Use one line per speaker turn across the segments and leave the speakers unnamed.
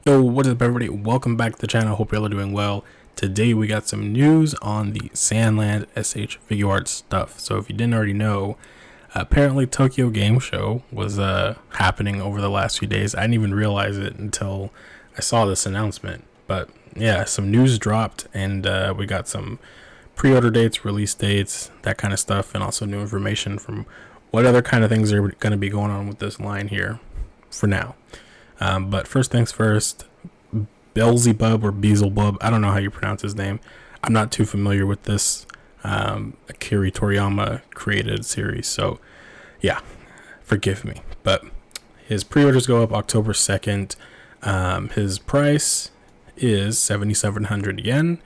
Yo, what is up, everybody? Welcome back to the channel. Hope y'all are doing well. Today we got some news on the Sandland Figuarts stuff. So if you didn't already know, apparently Tokyo Game Show was happening over the last few days. I didn't even realize it until I saw this announcement. But yeah, some news dropped, and we got some pre-order dates, release dates, that kind of stuff, and also new information from what other kind of things are going to be going on with this line here for now. But first things first, Beelzebub or Beelzebub, I don't know how you pronounce his name. I'm not too familiar with this Akira Toriyama created series, so yeah, forgive me. But his pre-orders go up October 2nd. His price is 7,700 yen,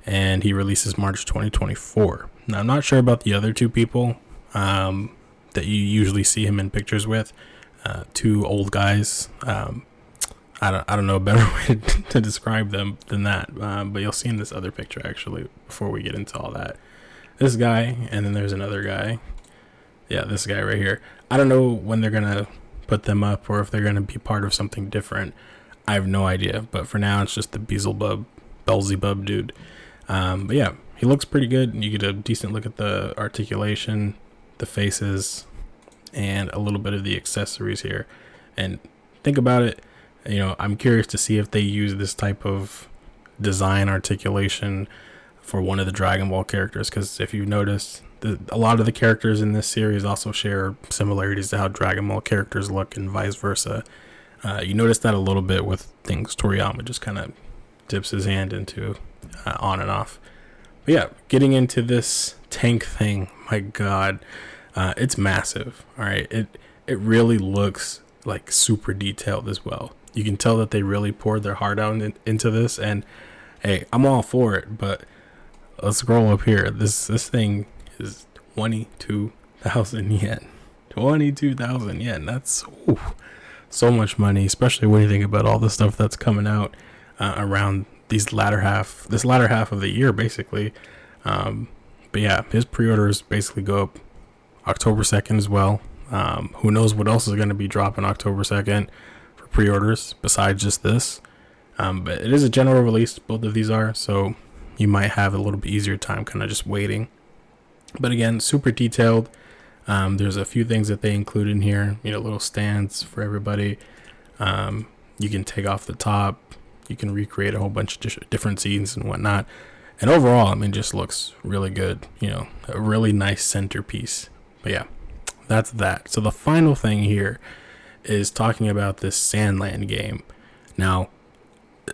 and he releases March 2024. Now, I'm not sure about the other two people that you usually see him in pictures with. Two old guys. I don't know a better way to describe them than that. But you'll see in this other picture, actually, before we get into all that. This guy, and then there's another guy. Yeah, this guy right here. I don't know when they're going to put them up or if they're going to be part of something different. I have no idea. But for now, it's just the Beelzebub dude. But yeah, he looks pretty good. You get a decent look at the articulation, the faces, and a little bit of the accessories here. And think about it, you know, I'm curious to see if they use this type of design articulation for one of the Dragon Ball characters, because if you notice, a lot of the characters in this series also share similarities to how Dragon Ball characters look and vice versa. You notice that a little bit with things Toriyama just kind of dips his hand into on and off. But yeah, getting into this tank thing, my god, it's massive. All right, it really looks like super detailed as well. You can tell that they really poured their heart out into this, and hey, I'm all for it. But let's scroll up here. This thing is 22,000 yen. 22,000 yen. That's so much money, especially when you think about all the stuff that's coming out around this latter half of the year, basically. But yeah, his pre-orders basically go up October 2nd as well. Who knows what else is going to be dropping October 2nd for pre-orders besides just this. But it is a general release, both of these are, so you might have a little bit easier time kind of just waiting. But again, super detailed. There's a few things that they include in here, you know, little stands for everybody. You can take off the top. You can recreate a whole bunch of different scenes and whatnot. And overall, I mean, just looks really good. You know, a really nice centerpiece. But yeah, that's that. So the final thing here is talking about this Sandland game. Now,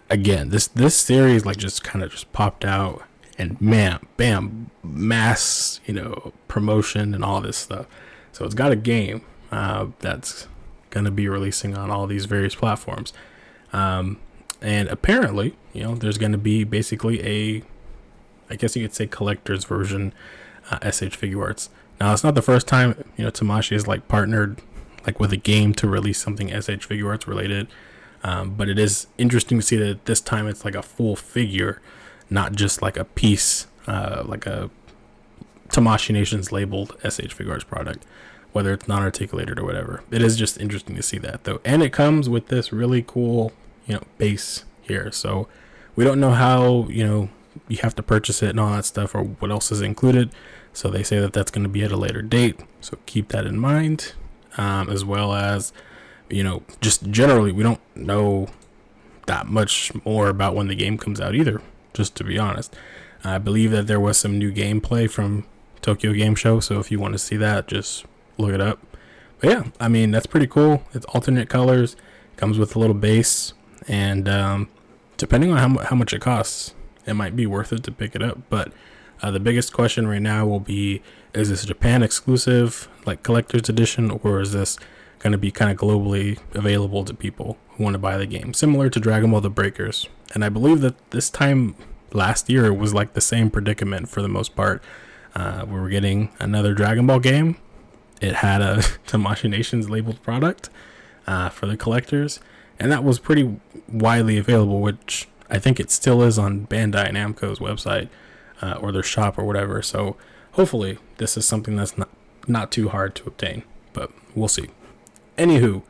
again, this series like just kind of just popped out, and man, bam, mass, you know, promotion and all this stuff. So it's got a game that's gonna be releasing on all these various platforms. And apparently, you know, there's gonna be basically I guess you could say collector's version Figuarts. Now, it's not the first time, you know, Tamashii has like partnered like with a game to release something Figuarts related. But it is interesting to see that this time it's like a full figure, not just like a piece, like a Tamashii Nations labeled Figuarts product, whether it's non-articulated or whatever. It is just interesting to see that though. And it comes with this really cool, you know, base here. So we don't know how, you know, you have to purchase it and all that stuff, or what else is included. So they say that that's going to be at a later date. So keep that in mind, as well as, you know, just generally, we don't know that much more about when the game comes out either, just to be honest. I believe that there was some new gameplay from Tokyo Game Show, so if you want to see that, just look it up. But yeah, I mean, that's pretty cool. It's alternate colors, comes with a little base, and depending on how much it costs, it might be worth it to pick it up. But the biggest question right now will be, is this Japan exclusive, like collector's edition, or is this going to be kind of globally available to people who want to buy the game, similar to Dragon Ball The Breakers? And I believe that this time last year it was like the same predicament for the most part. We were getting another Dragon Ball game. It had a Tamashii Nations labeled product for the collectors, and that was pretty widely available, which I think it still is on Bandai Namco's website or their shop or whatever. So hopefully this is something that's not too hard to obtain, but we'll see. Anywho,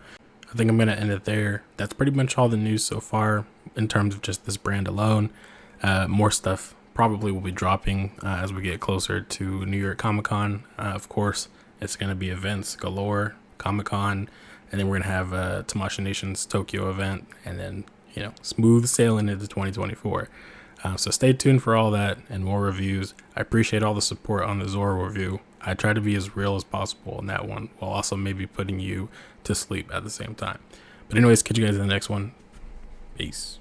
I think I'm going to end it there. That's pretty much all the news so far in terms of just this brand alone. More stuff probably will be dropping as we get closer to New York Comic Con. Of course, it's going to be events galore, Comic Con, and then we're going to have Tamashii Nation's Tokyo event, and then, smooth sailing into 2024. So stay tuned for all that and more reviews. I appreciate all the support on the Zorro review. I try to be as real as possible in that one, while also maybe putting you to sleep at the same time. But anyways, catch you guys in the next one. Peace.